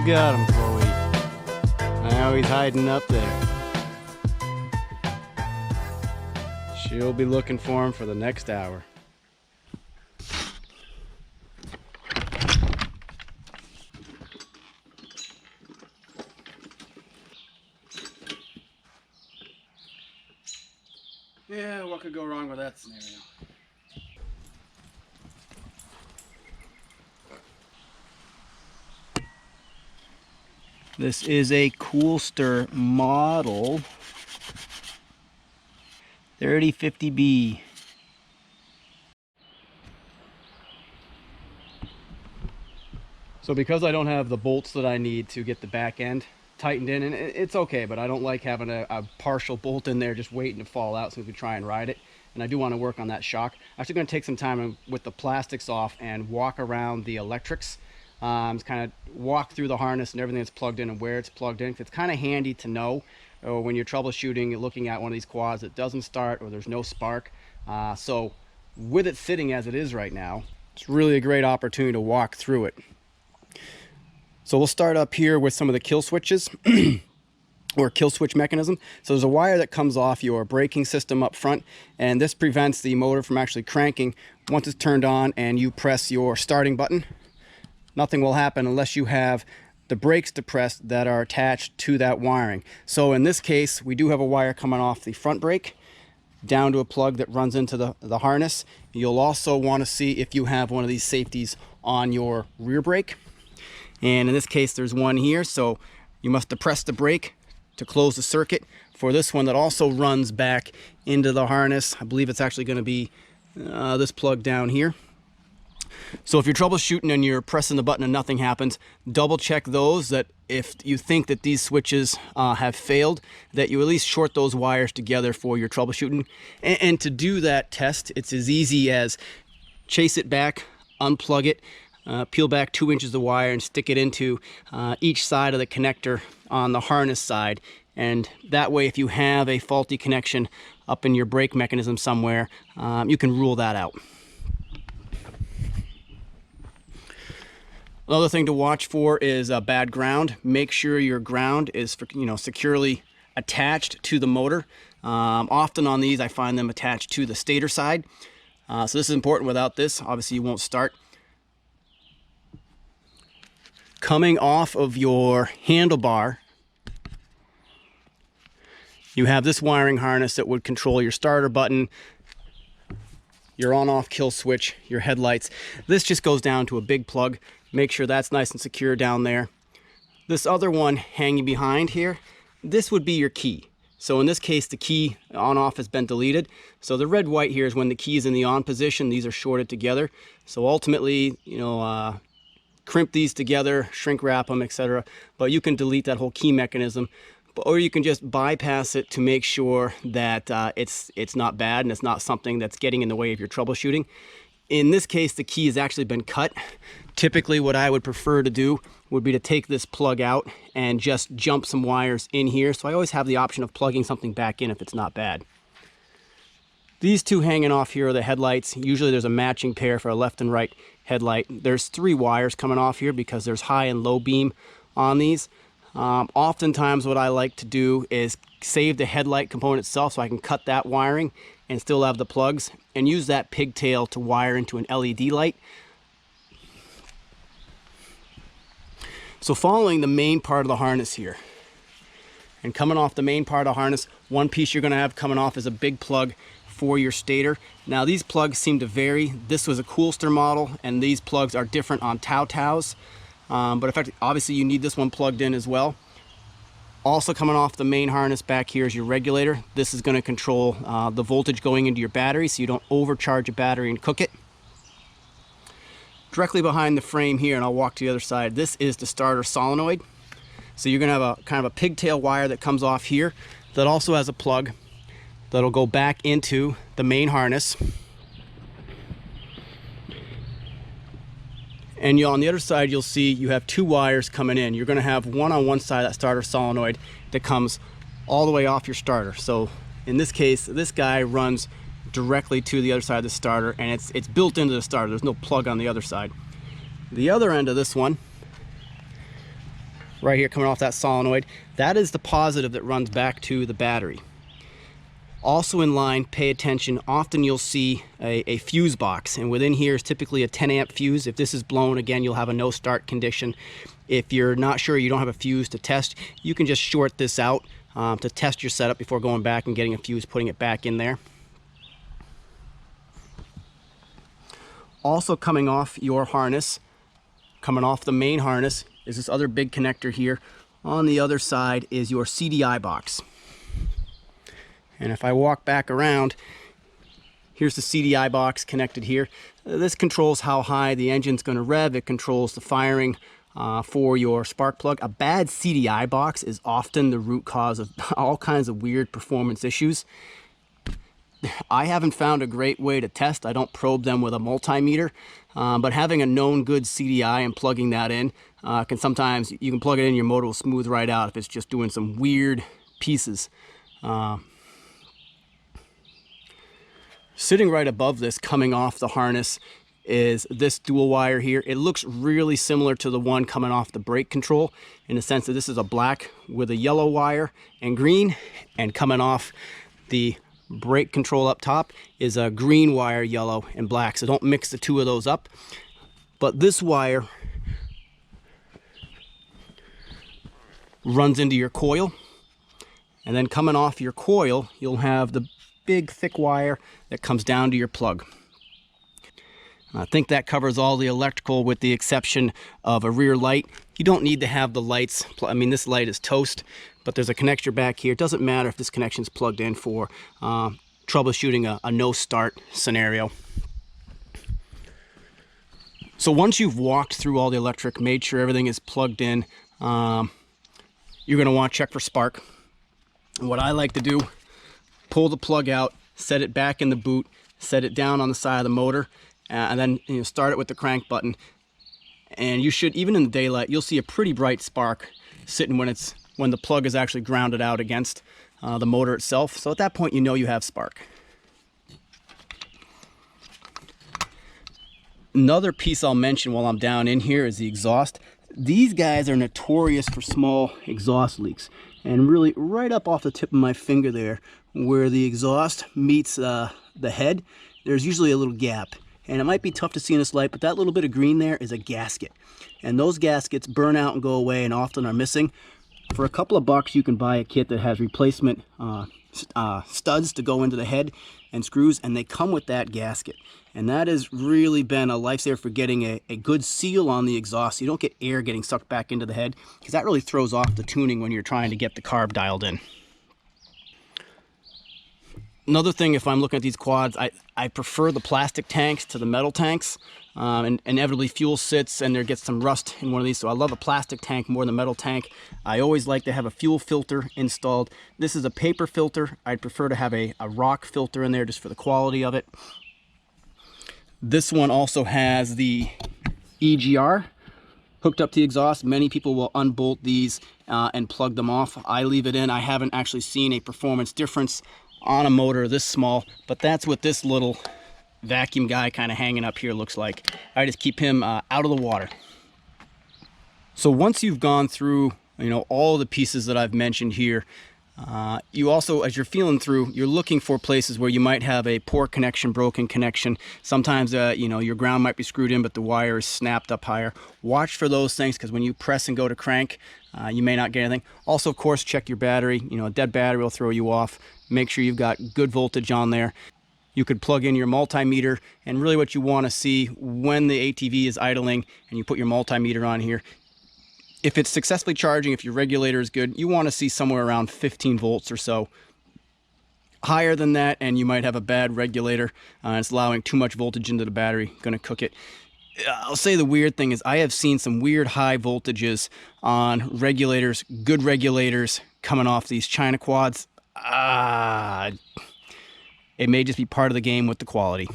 got him, Chloe. Now he's hiding up there. She'll be looking for him for the next hour. Yeah, what could go wrong with that scenario? This is a Coolster model 3050B. So because I don't have the bolts that I need to get the back end tightened in, and it's okay, but I don't like having a partial bolt in there just waiting to fall out since we try and ride it. And I do want to work on that shock. I'm actually going to take some time with the plastics off and walk around the electrics. Just kind of walk through the harness and everything that's plugged in and where it's plugged in. It's kind of handy to know when you're troubleshooting, looking at one of these quads that doesn't start or there's no spark. So with it sitting as it is right now, it's really a great opportunity to walk through it. So we'll start up here with some of the kill switches or kill switch mechanism. So there's a wire that comes off your braking system up front, and this prevents the motor from actually cranking once it's turned on and you press your starting button. Nothing will happen unless you have the brakes depressed that are attached to that wiring. So in this case, we do have a wire coming off the front brake down to a plug that runs into the harness. You'll also want to see if you have one of these safeties on your rear brake. And in this case, there's one here. So you must depress the brake to close the circuit. For this one that also runs back into the harness, I believe it's actually going to be this plug down here. So if you're troubleshooting and you're pressing the button and nothing happens, double check those, that if you think that these switches have failed, that you at least short those wires together for your troubleshooting. And to do that test, it's as easy as chase it back, unplug it, peel back 2 inches of wire and stick it into each side of the connector on the harness side. And that way, if you have a faulty connection up in your brake mechanism somewhere, you can rule that out. Another thing to watch for is bad ground. Make sure your ground is securely attached to the motor. Often on these, I find them attached to the stator side. So this is important. Without this, obviously you won't start. Coming off of your handlebar, you have this wiring harness that would control your starter button, your on-off kill switch, your headlights. This just goes down to a big plug. Make sure that's nice and secure down there. This other one hanging behind here, this would be your key. So in this case, the key on-off has been deleted. So the red-white here is when the key is in the on position. These are shorted together. So ultimately, crimp these together, shrink wrap them, etc. But you can delete that whole key mechanism, or you can just bypass it to make sure that it's not bad and it's not something that's getting in the way of your troubleshooting. In this case, the key has actually been cut. Typically, what I would prefer to do would be to take this plug out and just jump some wires in here. So I always have the option of plugging something back in if it's not bad. These two hanging off here are the headlights. Usually there's a matching pair for a left and right headlight. There's 3 wires coming off here because there's high and low beam on these. Oftentimes what I like to do is save the headlight component itself so I can cut that wiring and still have the plugs, and use that pigtail to wire into an LED light. So following the main part of the harness here, and coming off the main part of the harness, one piece you're going to have coming off is a big plug for your stator. Now these plugs seem to vary. This was a Coolster model, and these plugs are different on Taos. But in fact, obviously you need this one plugged in as well. Also coming off the main harness back here is your regulator. This is going to control the voltage going into your battery so you don't overcharge your battery and cook it. Directly behind the frame here, and I'll walk to the other side, this is the starter solenoid. So you're going to have a kind of a pigtail wire that comes off here that also has a plug that'll go back into the main harness. And on the other side, you'll see you have 2 wires coming in. You're going to have one on one side of that starter solenoid that comes all the way off your starter. So in this case, this guy runs directly to the other side of the starter, and it's built into the starter. There's no plug on the other side. The other end of this one right here coming off that solenoid. That is the positive that runs back to the battery. Also in line, pay attention, often you'll see a fuse box, and within here is typically a 10 amp fuse. If this is blown, again, you'll have a no start condition. If you're not sure, you don't have a fuse to test, you can just short this out to test your setup before going back and getting a fuse, putting it back in there. Also coming off your harness, coming off the main harness, is this other big connector here. On the other side is your CDI box. And if I walk back around, here's the CDI box connected here. This controls how high the engine's going to rev. It controls the firing for your spark plug. A bad CDI box is often the root cause of all kinds of weird performance issues. I haven't found a great way to test. I don't probe them with a multimeter, but having a known good CDI and plugging that in can sometimes, you can plug it in, your motor will smooth right out if it's just doing some weird pieces. Sitting right above this, coming off the harness, is this dual wire here. It looks really similar to the one coming off the brake control in the sense that this is a black with a yellow wire and green, and coming off the brake control up top is a green wire, yellow and black. So don't mix the two of those up. But this wire runs into your coil, and then coming off your coil, you'll have the big thick wire that comes down to your plug. I think that covers all the electrical with the exception of a rear light. You don't need to have the lights. I mean, this light is toast, but there's a connector back here. It doesn't matter if this connection is plugged in for troubleshooting a no start scenario. So once you've walked through all the electric, made sure everything is plugged in, you're going to want to check for spark. And what I like to do, pull the plug out, set it back in the boot, set it down on the side of the motor, and then start it with the crank button. And you should, even in the daylight, you'll see a pretty bright spark sitting when the plug is actually grounded out against the motor itself. So at that point, you know you have spark. Another piece I'll mention while I'm down in here is the exhaust. These guys are notorious for small exhaust leaks. And really right up off the tip of my finger there, where the exhaust meets the head, there's usually a little gap. And it might be tough to see in this light, but that little bit of green there is a gasket. And those gaskets burn out and go away and often are missing. For a couple of bucks, you can buy a kit that has replacement studs to go into the head and screws, and they come with that gasket. And that has really been a lifesaver for getting a good seal on the exhaust so you don't get air getting sucked back into the head, because that really throws off the tuning when you're trying to get the carb dialed in. Another thing, if I'm looking at these quads, I prefer the plastic tanks to the metal tanks. And inevitably fuel sits and there gets some rust in one of these, so I love a plastic tank more than a metal tank. I always like to have a fuel filter installed. This is a paper filter. I'd prefer to have a rock filter in there just for the quality of it. This one also has the EGR hooked up to the exhaust. Many people will unbolt these and plug them off. I leave it in. I haven't actually seen a performance difference on a motor this small, but that's what this little vacuum guy kind of hanging up here looks like. I just keep him out of the water. So once you've gone through all the pieces that I've mentioned here, you also, as you're feeling through, you're looking for places where you might have a poor connection, broken connection. Sometimes your ground might be screwed in but the wire is snapped up higher. Watch for those things, because when you press and go to crank, you may not get anything. Also, of course, check your battery. A dead battery will throw you off. Make sure you've got good voltage on there. You could plug in your multimeter, and really what you want to see when the ATV is idling and you put your multimeter on here, if it's successfully charging, if your regulator is good, you want to see somewhere around 15 volts or so. Higher than that and you might have a bad regulator, it's allowing too much voltage into the battery, going to cook it. I'll say the weird thing is I have seen some weird high voltages on regulators, good regulators coming off these China quads. It may just be part of the game with the quality.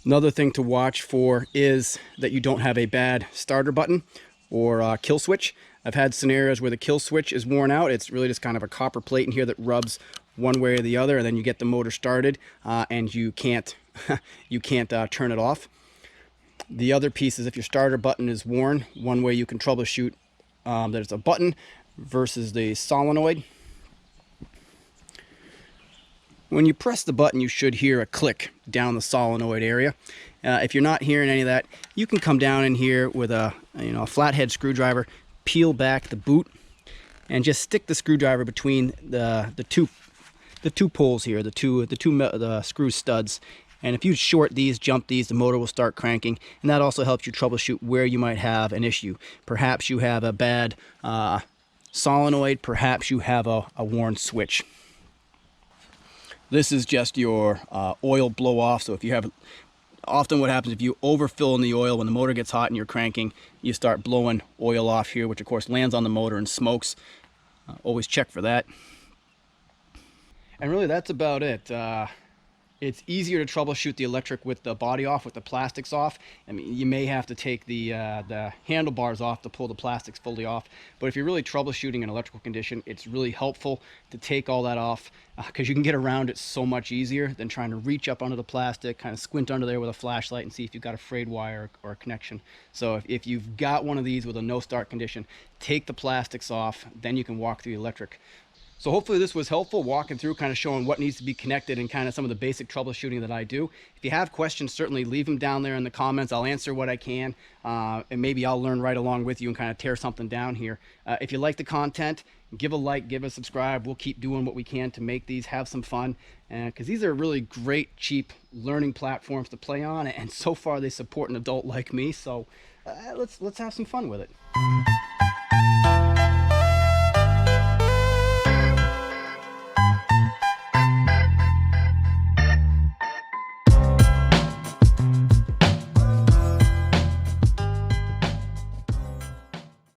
Another thing to watch for is that you don't have a bad starter button or kill switch. I've had scenarios where the kill switch is worn out. It's really just kind of a copper plate in here that rubs one way or the other, and then you get the motor started and you can't turn it off. The other piece is if your starter button is worn, one way you can troubleshoot there's a button versus the solenoid. When you press the button, you should hear a click down the solenoid area. If you're not hearing any of that, you can come down in here with a a flathead screwdriver, peel back the boot, and just stick the screwdriver between the two poles here, the screw studs. And if you short these, jump these, the motor will start cranking, and that also helps you troubleshoot where you might have an issue. Perhaps you have a bad solenoid, perhaps you have a worn switch. This is just your oil blow off. So if you have, often what happens if you overfill in the oil, when the motor gets hot and you're cranking, you start blowing oil off here, which of course lands on the motor and smokes. Always check for that. And really that's about it. It's easier to troubleshoot the electric with the body off, with the plastics off. I mean, you may have to take the handlebars off to pull the plastics fully off. But if you're really troubleshooting an electrical condition, it's really helpful to take all that off, because you can get around it so much easier than trying to reach up under the plastic, kind of squint under there with a flashlight and see if you've got a frayed wire or a connection. So if you've got one of these with a no start condition, take the plastics off, then you can walk through the electric. So hopefully this was helpful, walking through, kind of showing what needs to be connected and kind of some of the basic troubleshooting that I do. If you have questions, certainly leave them down there in the comments. I'll answer what I can, and maybe I'll learn right along with you and kind of tear something down here. If you like the content, give a like, give a subscribe. We'll keep doing what we can to make these, have some fun, because these are really great, cheap learning platforms to play on, and so far they support an adult like me. So let's have some fun with it.